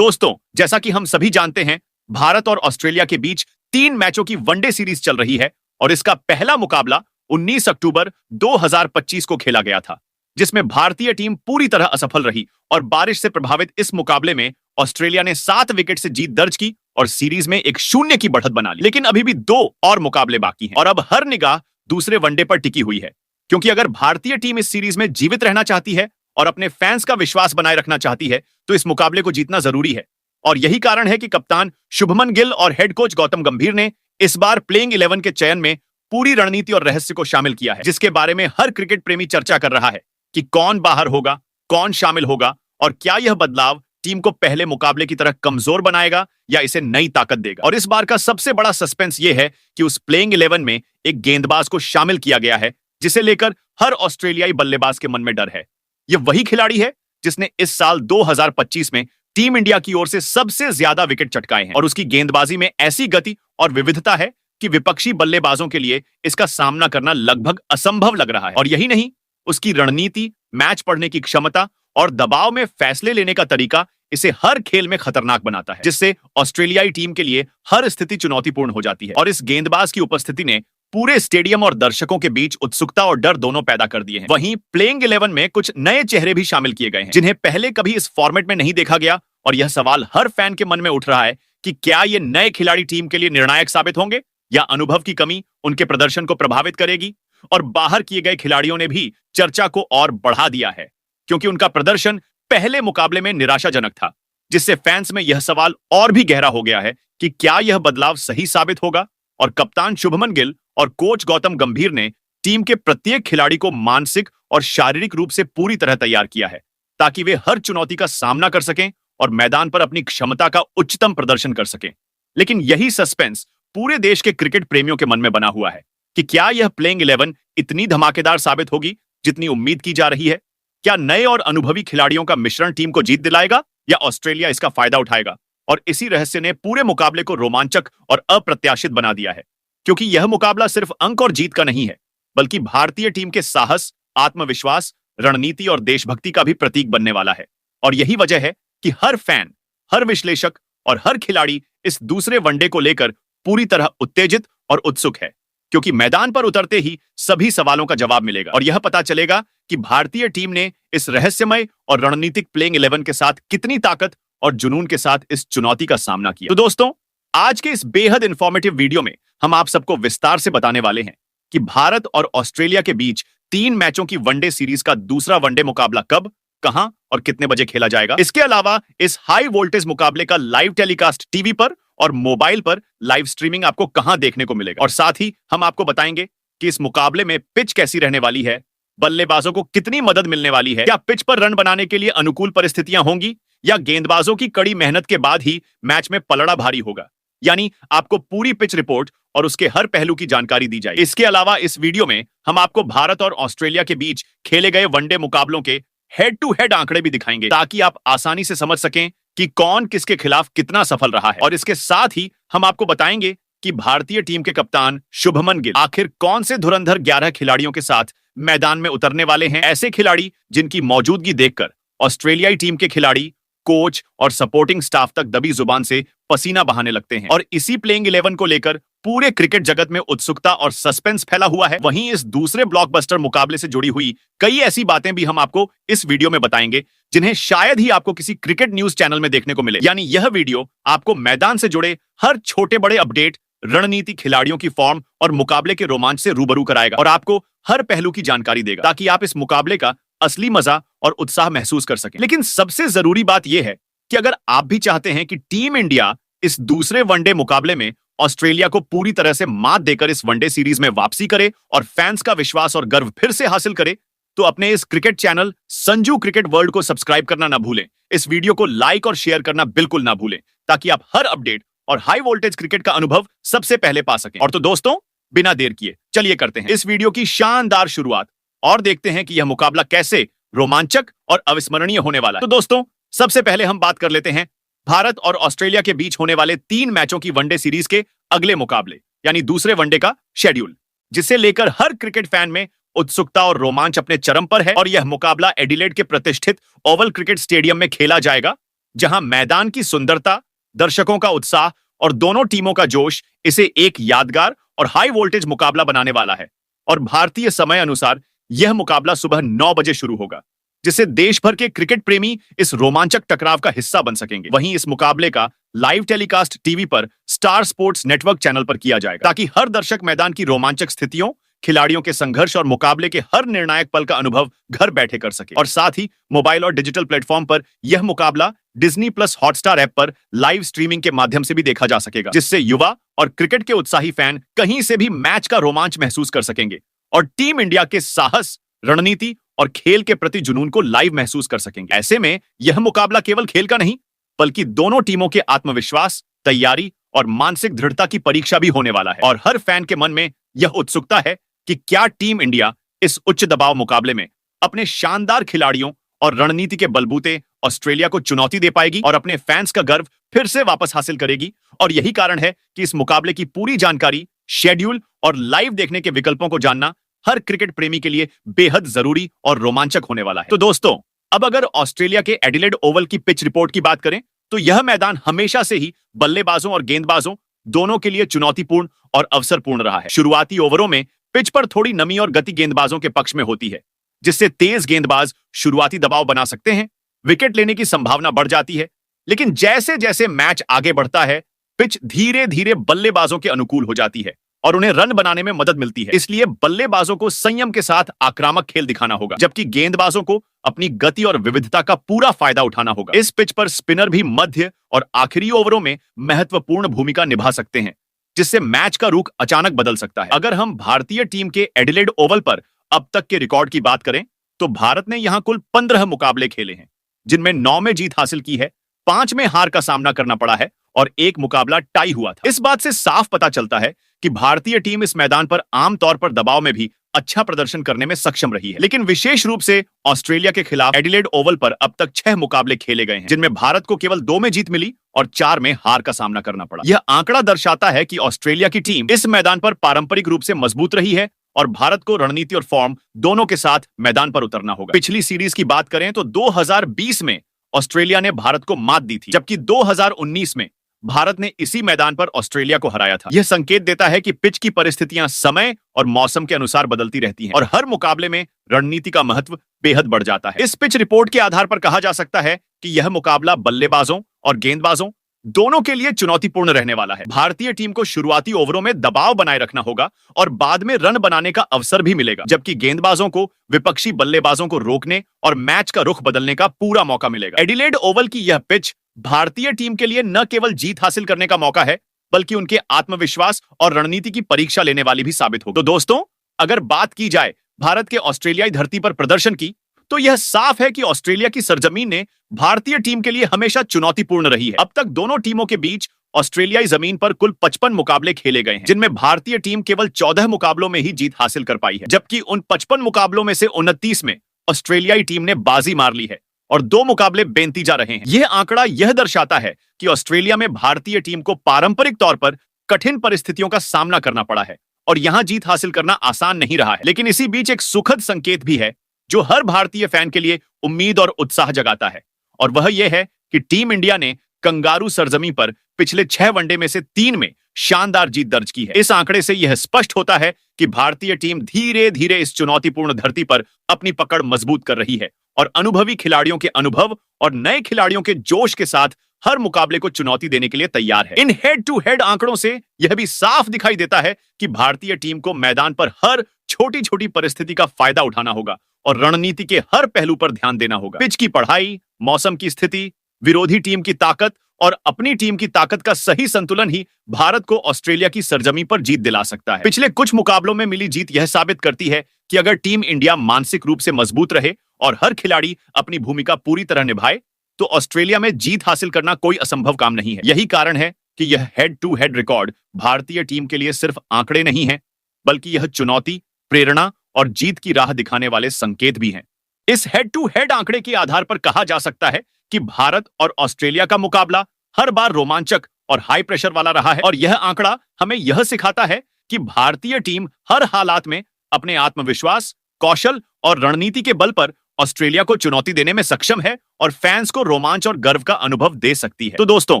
दोस्तों, जैसा कि हम सभी जानते हैं, भारत और ऑस्ट्रेलिया के बीच 3 मैचों की वनडे सीरीज चल रही है और इसका पहला मुकाबला 19 अक्टूबर 2025 को खेला गया था, जिसमें भारतीय टीम पूरी तरह असफल रही और बारिश से प्रभावित इस मुकाबले में ऑस्ट्रेलिया ने 7 विकेट से जीत दर्ज की और सीरीज में 1-0 की बढ़त बना ली। लेकिन अभी भी 2 और मुकाबले बाकी हैं और अब हर निगाह दूसरे वनडे पर टिकी हुई है, क्योंकि अगर भारतीय टीम इस सीरीज में जीवित रहना चाहती है और अपने फैंस का विश्वास बनाए रखना चाहती है तो इस मुकाबले को जीतना जरूरी है। और यही कारण है कि कप्तान शुभमन गिल और हेड कोच गौतम गंभीर ने इस बार प्लेइंग 11 के चयन में पूरी रणनीति और रहस्य को शामिल किया है, जिसके बारे में हर क्रिकेट प्रेमी चर्चा कर रहा है कि कौन बाहर होगा, कौन शामिल होगा और क्या यह बदलाव टीम को पहले मुकाबले की तरह कमजोर बनाएगा या इसे नई ताकत देगा। और इस बार का सबसे बड़ा सस्पेंस यह है कि उस प्लेइंग 11 में एक गेंदबाज को शामिल किया गया है, जिसे लेकर हर ऑस्ट्रेलियाई बल्लेबाज के मन में डर है। यह वही खिलाड़ी है जिसने इस साल 2025 में टीम इंडिया की ओर से सबसे ज्यादा विकेट चटकाए हैं और उसकी गेंदबाजी में ऐसी गति और विविधता है कि विपक्षी बल्लेबाजों के लिए इसका सामना करना लगभग असंभव लग रहा है। और यही नहीं, उसकी रणनीति, मैच पढ़ने की क्षमता और दबाव में फैसले लेने का तरीका इसे हर खेल में खतरनाक बनाता है, जिससे ऑस्ट्रेलियाई टीम के लिए हर स्थिति चुनौतीपूर्ण हो जाती है। और इस गेंदबाज की उपस्थिति ने पूरे स्टेडियम और दर्शकों के बीच उत्सुकता और डर दोनों पैदा कर दिए हैं। वहीं प्लेइंग 11 में कुछ नए चेहरे भी शामिल किए गए हैं, जिन्हें पहले कभी इस फॉर्मेट में नहीं देखा गया और यह सवाल हर फैन के मन में उठ रहा है कि क्या ये नए खिलाड़ी टीम के लिए निर्णायक साबित होंगे या अनुभव की कमी उनके प्रदर्शन को प्रभावित करेगी। और बाहर किए गए खिलाड़ियों ने भी चर्चा को और बढ़ा दिया है, क्योंकि उनका प्रदर्शन पहले मुकाबले में निराशाजनक था, जिससे फैंस में यह सवाल और भी गहरा हो गया है कि क्या यह बदलाव सही साबित होगा। और कप्तान शुभमन गिल और कोच गौतम गंभीर ने टीम के प्रत्येक खिलाड़ी को मानसिक और शारीरिक रूप से पूरी तरह तैयार किया है, ताकि वे हर चुनौती का सामना कर सकें और मैदान पर अपनी क्षमता का उच्चतम प्रदर्शन कर सकें। लेकिन यही सस्पेंस पूरे देश के क्रिकेट प्रेमियों के मन में बना हुआ है कि क्या यह प्लेइंग 11 इतनी धमाकेदार साबित होगी जितनी उम्मीद की जा रही है। क्या नए और अनुभवी खिलाड़ियों का मिश्रण टीम को जीत दिलाएगा या ऑस्ट्रेलिया इसका फायदा उठाएगा। और इसी रहस्य ने पूरे मुकाबले को रोमांचक और अप्रत्याशित बना दिया है, क्योंकि यह मुकाबला सिर्फ अंक और जीत का नहीं है, बल्कि भारतीय टीम के साहस, आत्मविश्वास, रणनीति और देशभक्ति का भी प्रतीक बनने वाला है। और यही वजह है कि हर फैन, हर विश्लेषक और हर खिलाड़ी इस दूसरे वनडे को लेकर पूरी तरह उत्तेजित और उत्सुक है, क्योंकि मैदान पर उतरते ही सभी सवालों का जवाब मिलेगा और यह पता चलेगा कि भारतीय टीम ने इस रहस्यमय और रणनीतिक प्लेइंग 11 के साथ कितनी ताकत और जुनून के साथ इस चुनौती का सामना किया। तो दोस्तों, आज के इस बेहद इंफॉर्मेटिव वीडियो में हम आप सबको विस्तार से बताने वाले हैं कि भारत और ऑस्ट्रेलिया के बीच 3 मैचों की वनडे सीरीज का दूसरा वनडे मुकाबला कब, कहां और कितने बजे खेला जाएगा। इसके अलावा इस हाई वोल्टेज मुकाबले का लाइव टेलीकास्ट टीवी पर और मोबाइल पर लाइव स्ट्रीमिंग आपको कहां देखने को मिलेगा। और साथ ही हम आपको बताएंगे कि इस मुकाबले में पिच कैसी रहने वाली है, बल्लेबाजों को कितनी मदद मिलने वाली है, क्या पिच पर रन बनाने के लिए अनुकूल परिस्थितियां होंगी या गेंदबाजों की कड़ी मेहनत के बाद ही मैच में पलड़ा भारी होगा। यानी आपको पूरी पिच रिपोर्ट और उसके हर पहलू की जानकारी दी जाएगी। इसके अलावा इस वीडियो में हम आपको भारत और ऑस्ट्रेलिया के बीच खेले गए वनडे मुकाबलों के हेड टू हेड आंकड़े भी दिखाएंगे, ताकि आप आसानी से समझ सकें कि कौन किसके खिलाफ कितना सफल रहा है। और इसके साथ ही हम आपको बताएंगे कि भारतीय टीम के कप्तान शुभमन गिल आखिर कौन से धुरंधर 11 खिलाड़ियों के साथ मैदान में उतरने वाले हैं, ऐसे खिलाड़ी जिनकी मौजूदगी देखकर ऑस्ट्रेलियाई टीम के खिलाड़ी, कोच और सपोर्टिंग स्टाफ तक दबी जुबान से पसीना बहाने लगते हैं। और इसी प्लेइंग 11 को लेकर पूरे क्रिकेट जगत में उत्सुकता और सस्पेंस फैला हुआ है। वहीं इस दूसरे ब्लॉकबस्टर मुकाबले से जुड़ी हुई कई ऐसी बातें भी हम आपको इस वीडियो में बताएंगे, जिन्हें शायद ही आपको किसी क्रिकेट न्यूज चैनल में देखने को मिले। यानी यह वीडियो आपको मैदान से जुड़े हर छोटे बड़े अपडेट, रणनीति, खिलाड़ियों की फॉर्म और मुकाबले के रोमांच से रूबरू कराएगा और आपको हर पहलू की जानकारी देगा, ताकि आप इस मुकाबले का असली मजा और उत्साह महसूस कर सकें। लेकिन सबसे जरूरी बात यह है कि अगर आप भी चाहते हैं कि टीम इंडिया इस दूसरे वनडे मुकाबले में ऑस्ट्रेलिया को पूरी तरह से मात देकर इस वनडे सीरीज में वापसी करे और फैंस का विश्वास और गर्व फिर से हासिल करे, तो अपने इस cricket channel Sanju cricket world को सब्सक्राइब करना ना भूलें। इस वीडियो को लाइक और शेयर करना बिल्कुल ना भूलें, ताकि आप हर अपडेट और हाई वोल्टेज क्रिकेट का अनुभव सबसे पहले पा सकें। और तो दोस्तों, बिना देर किए चलिए करते हैं इस वीडियो की शानदार शुरुआत और देखते हैं कि यह मुकाबला कैसे रोमांचक और अविस्मरणीय होने वाला है। तो दोस्तों, सबसे पहले हम बात कर लेते हैं भारत और ऑस्ट्रेलिया के बीच होने वाले 3 मैचों की वनडे सीरीज के अगले मुकाबले यानी दूसरे वनडे का शेड्यूल, जिसे लेकर हर क्रिकेट फैन में उत्सुकता और रोमांच अपने चरम पर है। और यह मुकाबला एडिलेड के प्रतिष्ठित ओवल क्रिकेट स्टेडियम में खेला जाएगा जहां मैदान की सुंदरता, दर्शकों का उत्साह और दोनों टीमों का जोश इसे एक यादगार और हाई वोल्टेज मुकाबला बनाने वाला है। और भारतीय समय अनुसार यह मुकाबला सुबह 9 बजे शुरू होगा, जिससे देश भर के क्रिकेट प्रेमी इस रोमांचक टकराव का हिस्सा बन सकेंगे। वहीं इस मुकाबले का लाइव टेलीकास्ट टीवी पर स्टार स्पोर्ट्स नेटवर्क चैनल पर किया जाएगा, ताकि हर दर्शक मैदान की रोमांचक स्थितियों, खिलाड़ियों के संघर्ष और मुकाबले के हर निर्णायक पल का अनुभव घर बैठे कर सके। और साथ ही मोबाइल और डिजिटल प्लेटफॉर्म पर यह मुकाबला डिज्नी प्लस हॉटस्टार ऐप पर लाइव स्ट्रीमिंग के माध्यम से भी देखा जा सकेगा, जिससे युवा और क्रिकेट के उत्साही फैन कहीं से भी मैच का रोमांच महसूस कर सकेंगे और टीम इंडिया के साहस, रणनीति और खेल के प्रति जुनून को लाइव महसूस कर सकेंगे। ऐसे में यह मुकाबला केवल खेल का नहीं, बल्कि दोनों टीमों के आत्मविश्वास, तैयारी और मानसिक दृढ़ता की परीक्षा भी होने वाला है। और हर फैन के मन में यह उत्सुकता है कि क्या टीम इंडिया इस उच्च दबाव मुकाबले में अपने शानदार खिलाड़ियों और रणनीति के बलबूते ऑस्ट्रेलिया को चुनौती दे पाएगी और अपने फैंस का गर्व फिर से वापस हासिल करेगी। और यही कारण है कि इस मुकाबले की पूरी जानकारी, शेड्यूल और लाइव देखने के विकल्पों को जानना हर क्रिकेट प्रेमी के लिए बेहद जरूरी और रोमांचक होने वाला है। तो दोस्तों, अब अगर ऑस्ट्रेलिया के एडिलेड ओवल की पिच रिपोर्ट की बात करें, तो यह मैदान हमेशा से ही बल्लेबाजों और गेंदबाजों दोनों के लिए चुनौतीपूर्ण और अवसरपूर्ण रहा है। शुरुआती ओवरों में पिच पर थोड़ी नमी और गति गेंदबाजों के पक्ष में होती है, जिससे तेज गेंदबाज शुरुआती दबाव बना सकते हैं, विकेट लेने की संभावना बढ़ जाती है। लेकिन जैसे जैसे मैच आगे बढ़ता है, पिच धीरे धीरे बल्लेबाजों के अनुकूल हो जाती है और उन्हें रन बनाने में मदद मिलती है। इसलिए बल्लेबाजों को संयम के साथ आक्रामक खेल दिखाना होगा, जबकि गेंदबाजों को अपनी गति और विविधता का पूरा फायदा उठाना होगा। इस पिच पर स्पिनर भी मध्य और आखिरी ओवरों में महत्वपूर्ण भूमिका निभा सकते हैं, जिससे मैच का रुख अचानक बदल सकता है। अगर हम भारतीय टीम के एडिलेड ओवल पर अब तक के रिकॉर्ड की बात करें, तो भारत ने यहां कुल 15 मुकाबले खेले हैं, जिनमें 9 में जीत हासिल की है, 5 में हार का सामना करना पड़ा है और 1 मुकाबला टाई हुआ था। इस बात से साफ पता चलता है कि भारतीय टीम इस मैदान पर आमतौर पर दबाव में भी अच्छा प्रदर्शन करने में सक्षम रही है। लेकिन विशेष रूप से ऑस्ट्रेलिया के खिलाफ एडिलेड ओवल पर अब तक 6 मुकाबले खेले गए हैं, जिनमें भारत को केवल 2 में जीत मिली और 4 में हार का सामना करना पड़ा। यह आंकड़ा दर्शाता है कि ऑस्ट्रेलिया की टीम इस मैदान पर पारंपरिक रूप से मजबूत रही है और भारत को रणनीति और फॉर्म दोनों के साथ मैदान पर उतरना होगा। पिछली सीरीज की बात करें तो 2020 में ऑस्ट्रेलिया ने भारत को मात दी थी, जबकि 2019 में भारत ने इसी मैदान पर ऑस्ट्रेलिया को हराया था। यह संकेत देता है कि पिच की परिस्थितियां समय और मौसम के अनुसार बदलती रहती हैं और हर मुकाबले में रणनीति का महत्व बेहद बढ़ जाता है। इस पिच रिपोर्ट के आधार पर कहा जा सकता है कि यह मुकाबला बल्लेबाजों और गेंदबाजों दोनों के लिए चुनौतीपूर्ण रहने वाला है। भारतीय टीम को शुरुआती ओवरों में दबाव बनाए रखना होगा और बाद में रन बनाने का अवसर भी मिलेगा, जबकि गेंदबाजों को विपक्षी बल्लेबाजों को रोकने और मैच का रुख बदलने का पूरा मौका मिलेगा। एडिलेड ओवल की यह पिच भारतीय टीम के लिए न केवल जीत हासिल करने का मौका है, बल्कि उनके आत्मविश्वास और रणनीति की परीक्षा लेने वाली भी साबित होगी। तो दोस्तों, अगर बात की जाए भारत के ऑस्ट्रेलियाई धरती पर प्रदर्शन की, तो यह साफ है कि ऑस्ट्रेलिया की सरजमीन ने भारतीय टीम के लिए हमेशा चुनौतीपूर्ण रही है। अब तक दोनों टीमों के बीच ऑस्ट्रेलियाई जमीन पर कुल 55 मुकाबले खेले गए हैं, जिनमें भारतीय टीम केवल 14 मुकाबलों में ही जीत हासिल कर पाई है, जबकि उन 55 मुकाबलों में से 29 में ऑस्ट्रेलियाई टीम ने बाजी मार ली है और 2 मुकाबले बेनतीजा रहे हैं। यह आंकड़ा यह दर्शाता है कि ऑस्ट्रेलिया में भारतीय टीम को पारंपरिक तौर पर कठिन परिस्थितियों का सामना करना पड़ा है और यहां जीत हासिल करना आसान नहीं रहा है। लेकिन इसी बीच एक सुखद संकेत भी है, जो हर भारतीय फैन के लिए उम्मीद और उत्साह जगाता है, और वह यह है कि टीम इंडिया ने कंगारू सरजमी पर पिछले 6 वनडे में से 3 में शानदार जीत दर्ज की है। इस आंकड़े से यह स्पष्ट होता है कि भारतीय टीम धीरे धीरे इस चुनौतीपूर्ण धरती पर अपनी पकड़ मजबूत कर रही है और अनुभवी खिलाड़ियों के अनुभव और नए खिलाड़ियों के जोश के साथ हर मुकाबले को चुनौती देने के लिए तैयार है। इन हेड टू हेड आंकड़ों से यह भी साफ दिखाई देता है कि भारतीय टीम को मैदान पर हर छोटी छोटी परिस्थिति का फायदा उठाना होगा और रणनीति के हर पहलू पर ध्यान देना होगा। पिच की पढ़ाई, मौसम की स्थिति, विरोधी टीम की ताकत और अपनी टीम की ताकत का सही संतुलन ही भारत को ऑस्ट्रेलिया की सरजमी पर जीत दिला सकता है। पिछले कुछ मुकाबलों में मिली जीत यह साबित करती है कि अगर टीम इंडिया मानसिक रूप से मजबूत रहे और हर खिलाड़ी अपनी भूमिका पूरी तरह निभाए, तो ऑस्ट्रेलिया में जीत हासिल करना कोई असंभव काम नहीं है। यही कारण है कि यह हेड टू हेड रिकॉर्ड भारतीय टीम के लिए सिर्फ आंकड़े नहीं है, बल्कि यह चुनौती, प्रेरणा और जीत की राह दिखाने वाले संकेत भी हैं। इस हेड टू हेड आंकड़े के आधार पर कहा जा सकता है कि भारत और ऑस्ट्रेलिया का मुकाबला हर बार रोमांचक और हाई प्रेशर वाला रहा है, और यह आंकड़ा हमें यह सिखाता है कि भारतीय टीम हर हालात में अपने आत्मविश्वास, कौशल और रणनीति के बल पर ऑस्ट्रेलिया को चुनौती देने में सक्षम है और फैंस को रोमांच और गर्व का अनुभव दे सकती है। तो दोस्तों,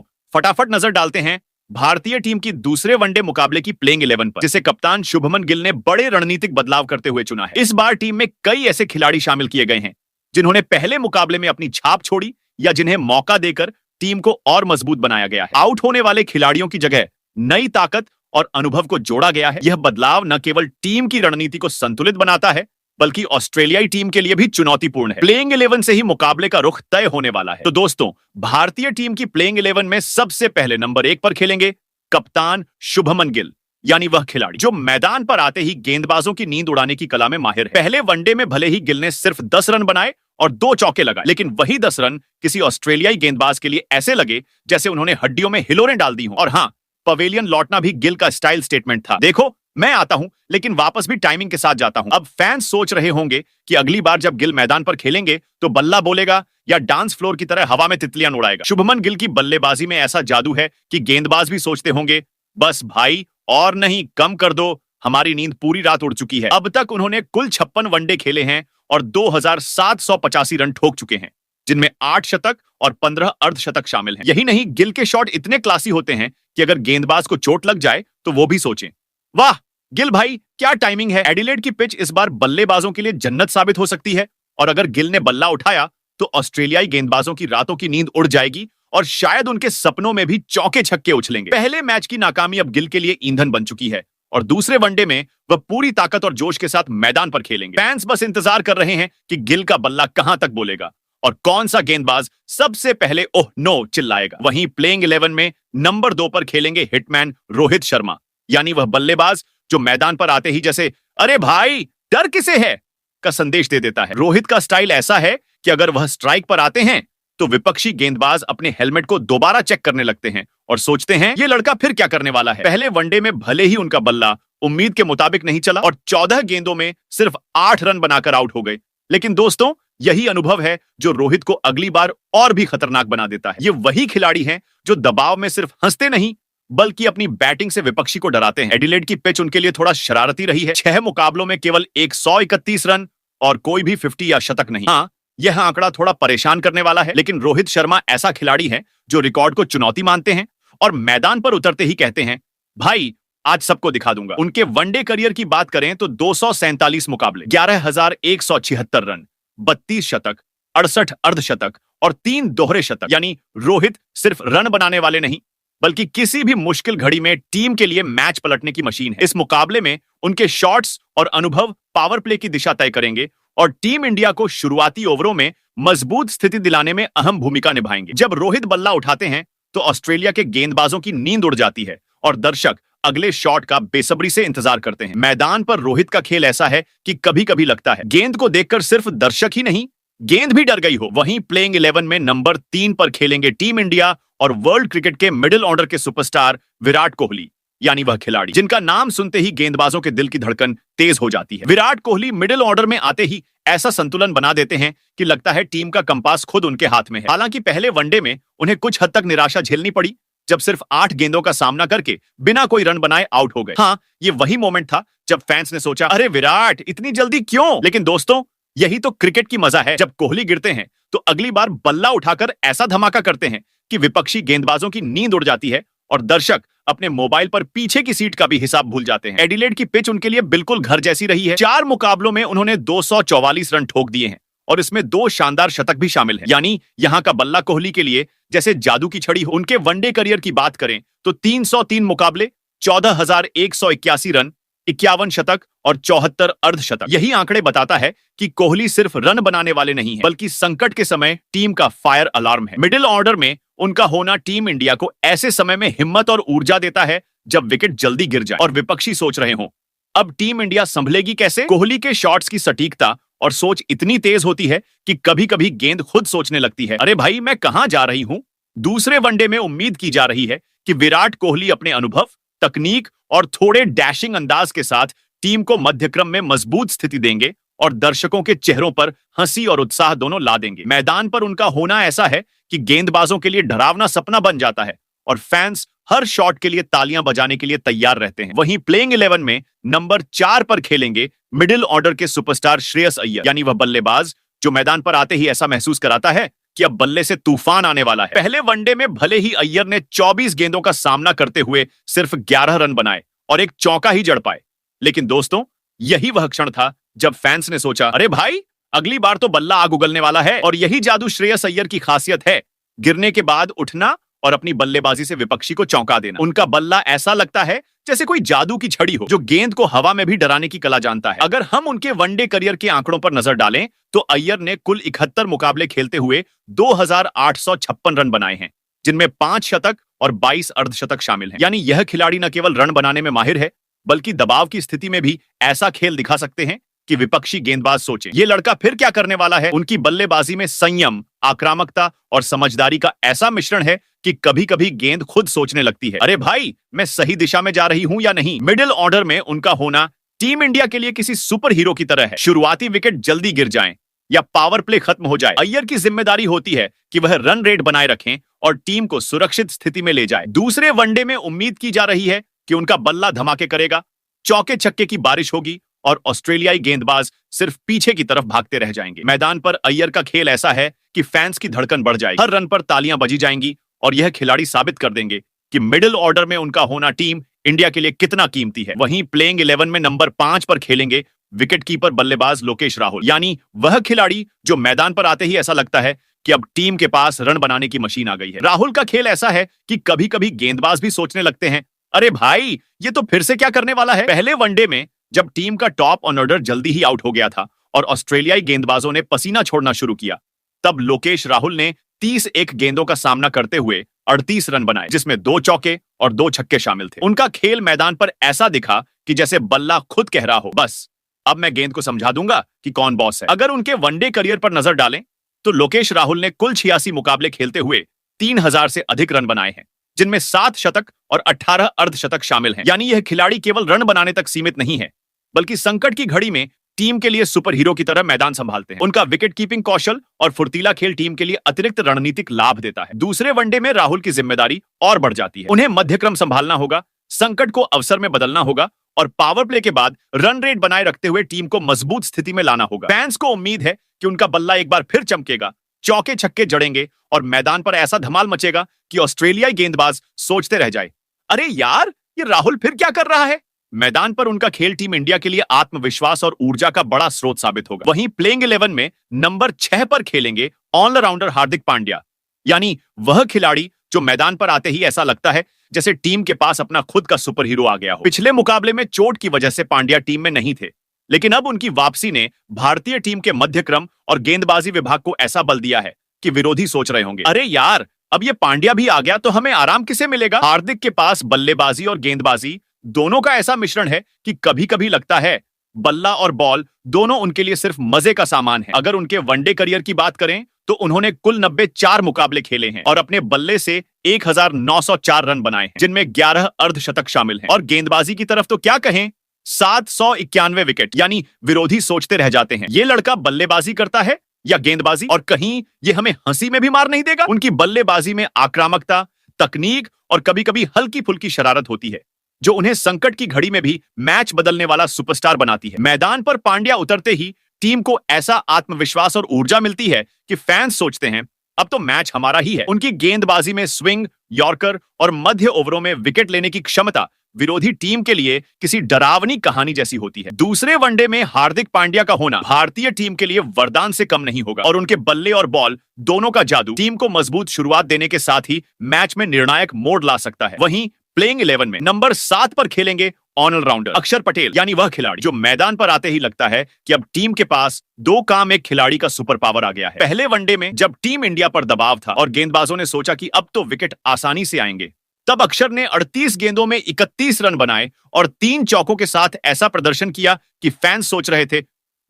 फटाफट नजर डालते हैं भारतीय टीम की दूसरे वनडे मुकाबले की प्लेइंग 11 पर, जिसे कप्तान शुभमन गिल ने बड़े रणनीतिक बदलाव करते हुए चुना है। इस बार टीम में कई ऐसे खिलाड़ी शामिल किए गए हैं जिन्होंने पहले मुकाबले में अपनी छाप छोड़ी या जिन्हें मौका देकर टीम को और मजबूत बनाया गया है। आउट होने वाले खिलाड़ियों की जगह नई ताकत और अनुभव को जोड़ा गया है। यह बदलाव न केवल टीम की रणनीति को संतुलित बनाता है, बल्कि ऑस्ट्रेलियाई टीम के लिए भी चुनौतीपूर्ण है। प्लेइंग 11 से ही मुकाबले का रुख तय होने वाला है। तो दोस्तों, भारतीय टीम की प्लेइंग 11 में सबसे पहले नंबर 1 पर खेलेंगे कप्तान शुभमन गिल, यानी वह खिलाड़ी जो मैदान पर आते ही गेंदबाजों की नींद उड़ाने की कला में माहिर है। पहले वनडे में भले ही गिल ने सिर्फ 10 रन बनाए और 2 चौके लगाए, लेकिन वही 10 रन किसी ऑस्ट्रेलियाई गेंदबाज के लिए ऐसे लगे जैसे उन्होंने हड्डियों में हिलोरें डाल दी हों। और हाँ, पवेलियन लौटना भी गिल का स्टाइल स्टेटमेंट था। देखो, मैं आता हूं लेकिन वापस भी टाइमिंग के साथ जाता हूं। अब फैंस सोच रहे होंगे कि अगली बार जब गिल मैदान पर खेलेंगे तो बल्ला बोलेगा या डांस फ्लोर की तरह हवा में तितलियां उड़ाएगा। शुभमन गिल की बल्लेबाजी में ऐसा जादू है कि गेंदबाज भी सोचते होंगे, बस भाई और नहीं, कम कर दो, हमारी नींद पूरी रात उड़ चुकी है। अब तक उन्होंने कुल 56 वनडे खेले हैं और 2785 रन ठोक चुके हैं, जिनमें 8 शतक और 15 अर्धशतक शामिल हैं। यही नहीं, गिल के शॉट इतने क्लासी होते हैं कि अगर गेंदबाज को चोट लग जाए तो वो भी सोचें, वाह गिल भाई, क्या टाइमिंग है। एडिलेड की पिच इस बार बल्लेबाजों के लिए जन्नत साबित हो सकती है, और अगर गिल ने बल्ला उठाया तो ऑस्ट्रेलियाई गेंदबाजों की रातों की नींद उड़ जाएगी और शायद उनके सपनों में भी चौके छक्के उछलेंगे। पहले मैच की नाकामी अब गिल के लिए ईंधन बन चुकी है और दूसरे वनडे में वह पूरी ताकत और जोश के साथ मैदान पर खेलेंगे। फैंस बस इंतजार कर रहे हैं कि गिल का बल्ला कहां तक बोलेगा और कौन सा गेंदबाज सबसे पहले ओह नो चिल्लाएगा। वहीं प्लेइंग 11 में नंबर 2 पर खेलेंगे हिटमैन रोहित शर्मा, यानी वह बल्लेबाज जो मैदान पर आते ही जैसे अरे भाई डर किसे है का संदेश दे देता है। रोहित का स्टाइल ऐसा है कि अगर वह स्ट्राइक पर आते हैं तो विपक्षी गेंदबाज अपने हेलमेट को दोबारा चेक करने लगते हैं और सोचते हैं ये लड़का फिर क्या करने वाला है। पहले वनडे में भले ही उनका बल्ला उम्मीद के मुताबिक नहीं चला और 14 गेंदों में सिर्फ 8 रन बनाकर आउट हो गए, लेकिन दोस्तों, यही अनुभव है जो रोहित को अगली बार और भी खतरनाक बना देता है। ये वही खिलाड़ी हैं जो दबाव में सिर्फ हंसते नहीं बल्कि अपनी बैटिंग से विपक्षी को डराते हैं। एडिलेड की पिच उनके लिए थोड़ा शरारती रही है। 6 मुकाबलों में केवल 131 रन और कोई भी 50 या शतक नहीं। हाँ, यह आंकड़ा थोड़ा परेशान करने वाला है, लेकिन रोहित शर्मा ऐसा खिलाड़ी है जो रिकॉर्ड को चुनौती मानते हैं और मैदान पर उतरते ही कहते हैं, भाई आज सबको दिखा दूंगा। उनके वनडे करियर की बात करें तो 247 मुकाबले, 11,176 रन, 32 शतक, 68 अर्धशतक और 3 दोहरे शतक। यानी रोहित सिर्फ रन बनाने वाले नहीं बल्कि किसी भी मुश्किल घड़ी में टीम के लिए मैच पलटने की मशीन है। इस मुकाबले में उनके शॉट्स और अनुभव पावर प्ले की दिशा तय करेंगे और टीम इंडिया को शुरुआती ओवरों में मजबूत स्थिति दिलाने में अहम भूमिका निभाएंगे। जब रोहित बल्ला उठाते हैं तो ऑस्ट्रेलिया के गेंदबाजों की नींद उड़ जाती है और दर्शक अगले शॉट का बेसब्री से इंतजार करते हैं। मैदान पर रोहित का खेल ऐसा है कि कभी कभी लगता है गेंद को देखकर सिर्फ दर्शक ही नहीं, गेंद भी डर गई हो। वहीं प्लेइंग 11 में नंबर 3 पर खेलेंगे टीम इंडिया और वर्ल्ड क्रिकेट के मिडिल ऑर्डर के सुपरस्टार विराट कोहली, यानी वह खिलाड़ी जिनका नाम सुनते ही गेंदबाजों के दिल की धड़कन तेज हो जाती है। विराट कोहली मिडिल ऑर्डर में आते ही ऐसा संतुलन बना देते हैं कि लगता है टीम का कंपास खुद उनके हाथ में है। हालांकि पहले वनडे में उन्हें कुछ हद तक निराशा झेलनी पड़ी जब सिर्फ 8 गेंदों का सामना करके बिना कोई रन बनाए आउट हो गए। हाँ, ये वही मोमेंट था जब फैंस ने सोचा, अरे विराट इतनी जल्दी क्यों? लेकिन दोस्तों, यही तो क्रिकेट की मजा है। जब कोहली गिरते हैं तो अगली बार बल्ला उठाकर ऐसा धमाका करते हैं कि विपक्षी गेंदबाजों की नींद उड़ जाती है और दर्शक अपने मोबाइल पर पीछे की सीट का भी हिसाब भूल जाते हैं। एडिलेड की पिच उनके लिए बिल्कुल घर जैसी रही है। 4 मुकाबलों में उन्होंने 244 रन ठोक दिए हैं और इसमें 2 शानदार शतक भी शामिल हैं। यानी यहाँ का बल्ला कोहली के लिए जैसे जादू की छड़ी हो। उनके वनडे करियर की बात करें तो 303 मुकाबले, 14,181 रन, 51 शतक और 74 अर्धशतक। यही आंकड़े बताता है कि कोहली सिर्फ रन बनाने वाले नहीं हैं, बल्कि संकट के समय टीम का फायर अलार्म है। मिडिल ऑर्डर में उनका होना टीम इंडिया को ऐसे समय में हिम्मत और ऊर्जा देता है जब विकेट जल्दी गिर जाए और विपक्षी सोच रहे हों, अब टीम इंडिया संभलेगी कैसे। कोहली के शॉट्स की सटीकता और सोच इतनी तेज होती है कि कभी कभी गेंद खुद सोचने लगती है, अरे भाई मैं कहां जा रही हूं। दूसरे वनडे में उम्मीद की जा रही है कि विराट कोहली अपने अनुभव, तकनीक और थोड़े डैशिंग अंदाज के साथ टीम को मध्यक्रम में मजबूत स्थिति देंगे और दर्शकों के चेहरों पर हंसी और उत्साह दोनों ला देंगे। मैदान पर उनका होना ऐसा है कि गेंदबाजों के लिए डरावना सपना बन जाता है और फैंस हर शॉट के लिए तालियां बजाने के लिए तैयार रहते हैं। वहीं प्लेइंग 11 में नंबर 4 पर खेलेंगे मिडिल ऑर्डर के सुपरस्टार श्रेयस अय्यर, यानी वह बल्लेबाज जो मैदान पर आते ही ऐसा महसूस कराता है कि अब बल्ले से तूफान आने वाला है। पहले वनडे में भले ही अय्यर ने 24 गेंदों का सामना करते हुए सिर्फ 11 रन बनाए और एक चौका ही जड़ पाए, लेकिन दोस्तों यही वह क्षण था जब फैंस ने सोचा, अरे भाई अगली बार तो बल्ला आग उगलने वाला है। और यही जादू श्रेयस अय्यर की खासियत है, गिरने के बाद उठना और अपनी बल्लेबाजी से विपक्षी को चौंका देना। उनका बल्ला ऐसा लगता है जैसे कोई जादू की छड़ी हो जो गेंद को हवा में भी डराने की कला जानता है। अगर हम उनके वनडे करियर के आंकड़ों पर नजर डालें तो अय्यर ने कुल 71 मुकाबले खेलते हुए 2856 रन बनाए हैं, जिनमें 5 शतक और 22 अर्धशतक शामिल हैं। यानी यह खिलाड़ी न केवल रन बनाने में माहिर है, बल्कि दबाव की स्थिति में भी ऐसा खेल दिखा सकते हैं कि विपक्षी गेंदबाज सोचे ये लड़का फिर क्या करने वाला है। उनकी बल्लेबाजी में संयम, आक्रामकता और समझदारी का ऐसा मिश्रण है कि कभी कभी गेंद खुद सोचने लगती है, अरे भाई मैं सही दिशा में जा रही हूं या नहीं। मिडिल ऑर्डर में उनका होना टीम इंडिया के लिए किसी सुपर हीरो की तरह है। शुरुआती विकेट जल्दी गिर जाएं या पावर प्ले खत्म हो जाए, अय्यर की जिम्मेदारी होती है कि वह रन रेट बनाए रखें और टीम को सुरक्षित स्थिति में ले जाए। दूसरे वनडे में उम्मीद की जा रही है कि उनका बल्ला धमाके करेगा, चौके छक्के की बारिश होगी और ऑस्ट्रेलियाई गेंदबाज सिर्फ पीछे की तरफ भागते रह जाएंगे। मैदान पर अय्यर का खेल ऐसा है कि फैंस की धड़कन बढ़ जाएगी, हर रन पर तालियां बजी जाएंगी और यह खिलाड़ी साबित कर देंगे कि मिडिल ऑर्डर में उनका होना टीम इंडिया के लिए कितना कीमती है। वहीं प्लेइंग 11 में नंबर 5 पर खेलेंगे विकेट कीपर बल्लेबाज लोकेश राहुल, यानी वह खिलाड़ी जो मैदान पर आते ही ऐसा लगता है कि अब टीम के पास रन बनाने की मशीन आ गई है। राहुल का खेल ऐसा है कि कभी कभी गेंदबाज भी सोचने लगते हैं, अरे भाई ये तो फिर से क्या करने वाला है। पहले वनडे में जब टीम का टॉप ऑर्डर जल्दी ही आउट हो गया था और ऑस्ट्रेलियाई गेंदबाजों ने पसीना छोड़ना शुरू किया, तब लोकेश राहुल ने 31 गेंदों का सामना करते हुए 38 रन बनाए, जिसमें 2 चौके और 2 छक्के शामिल थे। उनका खेल मैदान पर ऐसा दिखा कि जैसे बल्ला खुद कह रहा हो, बस अब मैं गेंद को समझा दूंगा कि कौन बॉस है। अगर उनके वनडे करियर पर नजर डालें तो लोकेश राहुल ने कुल 86 मुकाबले खेलते हुए 3000 से अधिक रन बनाए हैं, जिनमें 7 शतक और 18 अर्धशतक शामिल हैं। यानी यह खिलाड़ी केवल रन बनाने तक सीमित नहीं है, बल्कि संकट की घड़ी में टीम के लिए सुपर हीरो की तरह मैदान संभालते हैं। उनका विकेट कीपिंग कौशल और फुर्तीला खेल टीम के लिए अतिरिक्त रणनीतिक लाभ देता है। दूसरे वनडे में राहुल की जिम्मेदारी और बढ़ जाती है। उन्हें मध्यक्रम संभालना होगा, संकट को अवसर में बदलना होगा और पावर प्ले के बाद रन रेट बनाए रखते हुए टीम को मजबूत स्थिति में लाना होगा। फैंस को उम्मीद है कि उनका बल्ला एक बार फिर चमकेगा, चौके छक्के जड़ेंगे और मैदान पर ऐसा धमाल मचेगा कि ऑस्ट्रेलियाई गेंदबाज सोचते रह जाए, अरे यार ये राहुल फिर क्या कर रहा है। मैदान पर उनका खेल टीम इंडिया के लिए आत्मविश्वास और ऊर्जा का बड़ा स्रोत साबित होगा। वहीं प्लेइंग 11 में नंबर 6 पर खेलेंगे ऑलराउंडर हार्दिक पांड्या, यानी वह खिलाड़ी जो मैदान पर आते ही ऐसा लगता है जैसे टीम के पास अपना खुद का सुपर हीरो आ गया हो। पिछले मुकाबले में चोट की वजह से पांड्या टीम में नहीं थे, लेकिन अब उनकी वापसी ने भारतीय टीम के मध्यक्रम और गेंदबाजी विभाग को ऐसा बल दिया है कि विरोधी सोच रहे होंगे, अरे यार अब ये पांड्या भी आ गया तो हमें आराम किसे मिलेगा। हार्दिक के पास बल्लेबाजी और गेंदबाजी दोनों का ऐसा मिश्रण है कि कभी कभी लगता है बल्ला और बॉल दोनों उनके लिए सिर्फ मजे का सामान है। अगर उनके वनडे करियर की बात करें तो उन्होंने कुल 94 मुकाबले खेले हैं और अपने बल्ले से 1904 रन बनाए हैं, जिनमें 11 अर्धशतक शामिल हैं। और गेंदबाजी की तरफ तो क्या कहें, 791 विकेट, यानी विरोधी सोचते रह जाते हैं ये लड़का बल्लेबाजी करता है या गेंदबाजी, और कहीं ये हमें हंसी में भी मार नहीं देगा। उनकी बल्लेबाजी में आक्रामकता, तकनीक और कभी कभी हल्की फुल्की शरारत होती है जो उन्हें संकट की घड़ी में भी मैच बदलने वाला सुपरस्टार बनाती है। मैदान पर पांड्या उतरते ही टीम को ऐसा आत्मविश्वास और ऊर्जा मिलती है कि फैंस सोचते हैं अब तो मैच हमारा ही है। उनकी गेंदबाजी में स्विंग, यॉर्कर और मध्य ओवरों में विकेट लेने की क्षमता विरोधी टीम के लिए किसी डरावनी कहानी जैसी होती है। दूसरे वनडे में हार्दिक पांड्या का होना भारतीय टीम के लिए वरदान से कम नहीं होगा और उनके बल्ले और बॉल दोनों का जादू टीम को मजबूत शुरुआत देने के साथ ही मैच में निर्णायक मोड़ ला सकता है। वहीं प्लेइंग 11 में नंबर 7 पर खेलेंगे ऑलराउंडर अक्षर पटेल, यानी वह खिलाड़ी जो मैदान पर आते ही लगता है कि अब टीम के पास 2 काम एक खिलाड़ी का सुपर पावर आ गया है। पहले वनडे में जब टीम इंडिया पर दबाव था और गेंदबाजों ने सोचा कि अब तो विकेट आसानी से आएंगे, तब अक्षर ने 38 गेंदों में 31 रन बनाए और 3 चौकों के साथ ऐसा प्रदर्शन किया कि फैंस सोच रहे थे,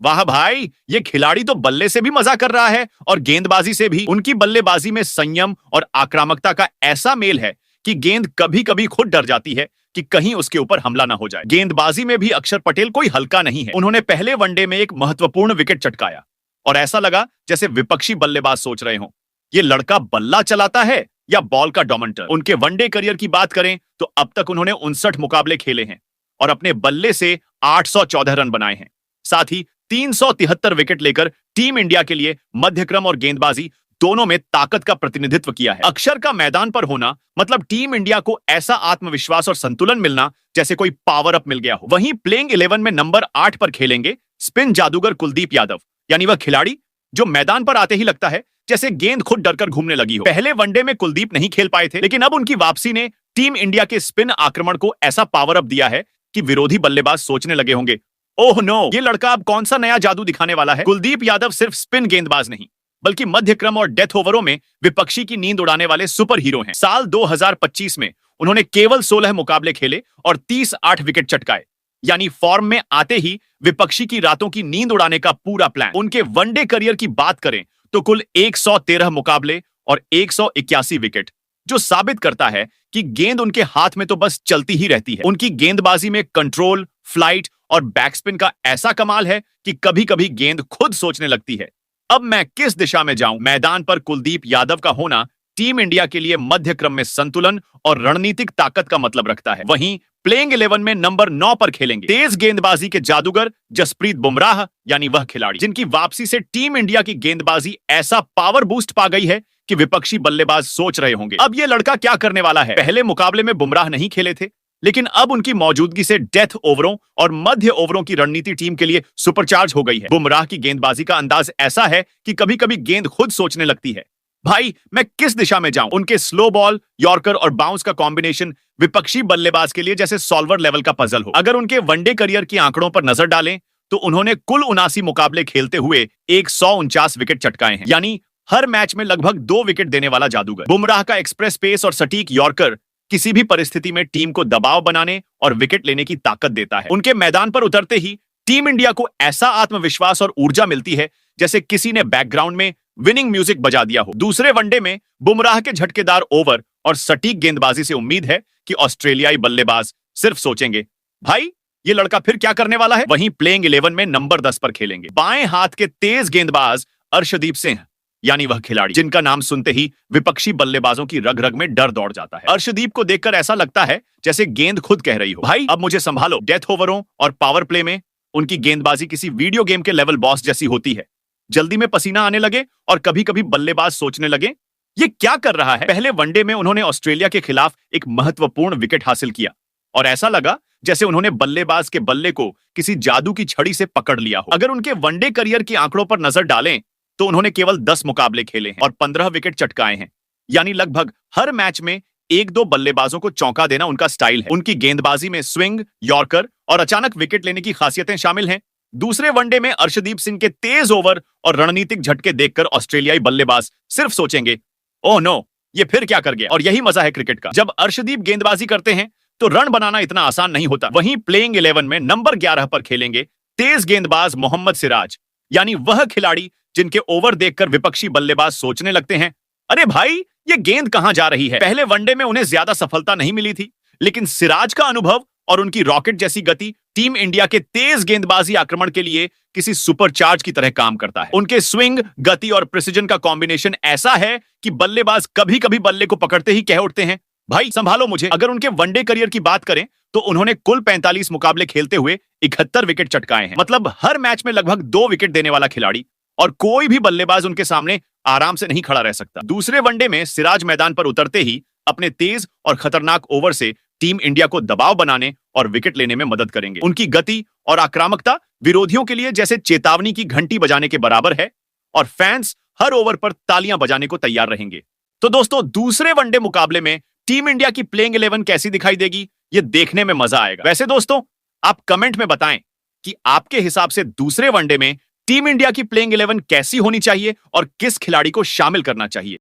वाह भाई ये खिलाड़ी तो बल्ले से भी मजा कर रहा है और गेंदबाजी से भी। उनकी बल्लेबाजी में संयम और आक्रामकता का ऐसा मेल है कि गेंद कभी कभी खुद डर जाती है कि कहीं उसके ऊपर हमला ना हो जाए। गेंदबाजी में भी अक्षर पटेल कोई हल्का नहीं है। उन्होंने पहले वनडे में एक महत्वपूर्ण विकेट चटकाया और ऐसा लगा जैसे विपक्षी बल्लेबाज सोच रहे हों, ये लड़का बल्ला चलाता है या बॉल का डोमिनेटर। उनके वनडे करियर की बात करें तो अब तक उन्होंने 59 मुकाबले खेले हैं और अपने बल्ले से 814 रन बनाए हैं। साथ ही 373 विकेट लेकर टीम इंडिया के लिए मध्यक्रम और गेंदबाजी दोनों में ताकत का प्रतिनिधित्व किया है। अक्षर का मैदान पर होना मतलब टीम इंडिया को ऐसा आत्मविश्वास और संतुलन मिलना जैसे कोई पावर अप मिल गया हो। वहीं प्लेइंग 11 में नंबर 8 पर खेलेंगे स्पिन जादूगर कुलदीप यादव, यानी वह खिलाड़ी जो मैदान पर आते ही लगता है जैसे गेंद खुद डरकर घूमने लगी हो। पहले वनडे में कुलदीप नहीं खेल पाए थे, लेकिन अब उनकी वापसी ने टीम इंडिया के स्पिन आक्रमण को ऐसा पावर अप दिया है कि विरोधी बल्लेबाज सोचने लगे होंगे, ओह नो, ये लड़का अब कौन सा नया जादू दिखाने वाला है। कुलदीप यादव सिर्फ स्पिन गेंदबाज नहीं, बल्कि मध्य क्रम और डेथ ओवरों में विपक्षी की नींद उड़ाने वाले सुपर हीरो हैं। साल 2025 में उन्होंने केवल 16 मुकाबले खेले और 30-8 विकेट चटकाए, यानी फॉर्म में आते ही विपक्षी की रातों की नींद उड़ाने का पूरा प्लान। उनके वनडे करियर की बात करें तो कुल 113 मुकाबले और 181 विकेट, जो साबित करता है कि गेंद उनके हाथ में तो बस चलती ही रहती है। उनकी गेंदबाजी में कंट्रोल, फ्लाइट और बैकस्पिन का ऐसा कमाल है कि कभी कभी गेंद खुद सोचने लगती है, अब मैं किस दिशा में जाऊं। मैदान पर कुलदीप यादव का होना टीम इंडिया के लिए मध्य क्रम में संतुलन और रणनीतिक ताकत का मतलब रखता है। वहीं प्लेइंग 11 में नंबर 9 पर खेलेंगे तेज गेंदबाजी के जादूगर जसप्रीत बुमराह, यानी वह खिलाड़ी जिनकी वापसी से टीम इंडिया की गेंदबाजी ऐसा पावर बूस्ट पा गई है कि विपक्षी बल्लेबाज सोच रहे होंगे, अब यह लड़का क्या करने वाला है। पहले मुकाबले में बुमराह नहीं खेले थे, लेकिन अब उनकी मौजूदगी से डेथ ओवरों और मध्य ओवरों की रणनीति टीम के लिए सुपरचार्ज हो गई है। बुमराह की गेंदबाजी का अंदाज ऐसा है कि कभी कभी गेंद खुद सोचने लगती है, भाई मैं किस दिशा में जाऊं। उनके स्लो बॉल, यॉर्कर और बाउंस का कॉम्बिनेशन विपक्षी बल्लेबाज के लिए जैसे सॉल्वर लेवल का पजल हो। अगर उनके वनडे करियर के आंकड़ों पर नजर डालें तो उन्होंने कुल 79 मुकाबले खेलते हुए 149 विकेट चटकाए हैं, यानी हर मैच में लगभग 2 विकेट देने वाला जादूगर। बुमराह का एक्सप्रेस पेस और सटीक यॉर्कर किसी भी परिस्थिति में टीम को दबाव बनाने और विकेट लेने की ताकत देता है। उनके मैदान पर उतरते ही टीम इंडिया को ऐसा आत्मविश्वास और ऊर्जा मिलती है जैसे किसी ने बैकग्राउंड में विनिंग म्यूजिक बजा दिया हो। दूसरे वनडे में बुमराह के झटकेदार ओवर और सटीक गेंदबाजी से उम्मीद है कि ऑस्ट्रेलियाई बल्लेबाज सिर्फ सोचेंगे, भाई ये लड़का फिर क्या करने वाला है। वहीं प्लेइंग 11 में नंबर 10 पर खेलेंगे बाएं हाथ के तेज गेंदबाज अर्शदीप सिंह, यानी वह खिलाड़ी जिनका नाम सुनते ही विपक्षी बल्लेबाजों की रग रग में डर दौड़ जाता है। अर्शदीप को देखकर ऐसा लगता है जैसे गेंद खुद कह रही हो, भाई अब मुझे संभालो। डेथ ओवरों और पावर प्ले में उनकी गेंदबाजी किसी वीडियो गेम के लेवल बॉस जैसी होती है, जल्दी में पसीना आने लगे और कभी कभी बल्लेबाज सोचने लगे ये क्या कर रहा है। पहले वनडे में उन्होंने ऑस्ट्रेलिया के खिलाफ एक महत्वपूर्ण विकेट हासिल किया और ऐसा लगा जैसे उन्होंने बल्लेबाज के बल्ले को किसी जादू की छड़ी से पकड़ लिया हो। अगर उनके वनडे करियर के आंकड़ों पर नजर डालें तो उन्होंने केवल 10 मुकाबले खेले हैं और 15 विकेट चटकाए हैं, यानी लगभग हर मैच में 1-2 बल्लेबाजों को चौंका देना उनका स्टाइल है। उनकी गेंदबाजी में स्विंग, यॉर्कर और अचानक विकेट लेने की खासियतें शामिल हैं। दूसरे वनडे में अर्शदीप सिंह के तेज ओवर और रणनीतिक झटके देखकर ऑस्ट्रेलियाई बल्लेबाज सिर्फ सोचेंगे, ओह नो, ये फिर क्या कर गया। और यही मजा है क्रिकेट का, जब अर्शदीप गेंदबाजी करते हैं तो रन बनाना इतना आसान नहीं होता। वहीं प्लेइंग 11 में नंबर 11 पर खेलेंगे तेज गेंदबाज मोहम्मद सिराज, यानी वह खिलाड़ी जिनके ओवर देखकर विपक्षी बल्लेबाज सोचने लगते हैं, अरे भाई ये गेंद कहां जा रही है। पहले वनडे में उन्हें ज्यादा सफलता नहीं मिली थी, लेकिन सिराज का अनुभव और उनकी रॉकेट जैसी गति टीम इंडिया के तेज गेंदबाजी आक्रमण के लिए किसी सुपरचार्ज की तरह काम करता है। उनके स्विंग, गति और प्रिसिजन का कॉम्बिनेशन ऐसा है कि बल्लेबाज कभी कभी बल्ले को पकड़ते ही कह उठते हैं, भाई संभालो मुझे। अगर उनके वनडे करियर की बात करें तो उन्होंने कुल 45 मुकाबले खेलते हुए 71 विकेट चटकाए हैं, मतलब हर मैच में लगभग 2 विकेट देने वाला खिलाड़ी, और कोई भी बल्लेबाज उनके सामने आराम से नहीं खड़ा रह सकता। दूसरे वनडे में सिराज मैदान पर उतरते ही अपने तेज और खतरनाक ओवर से टीम इंडिया को दबाव बनाने और विकेट लेने में मदद करेंगे। उनकी गति और आक्रामकता विरोधियों के लिए जैसे चेतावनी की घंटी बजाने के बराबर है और फैंस हर ओवर पर तालियां बजाने को तैयार रहेंगे। तो दोस्तों, दूसरे वनडे मुकाबले में टीम इंडिया की प्लेइंग 11 कैसी दिखाई देगी, ये देखने में मजा आएगा। वैसे दोस्तों, आप कमेंट में बताएं कि आपके हिसाब से दूसरे वनडे में टीम इंडिया की प्लेइंग 11 कैसी होनी चाहिए और किस खिलाड़ी को शामिल करना चाहिए।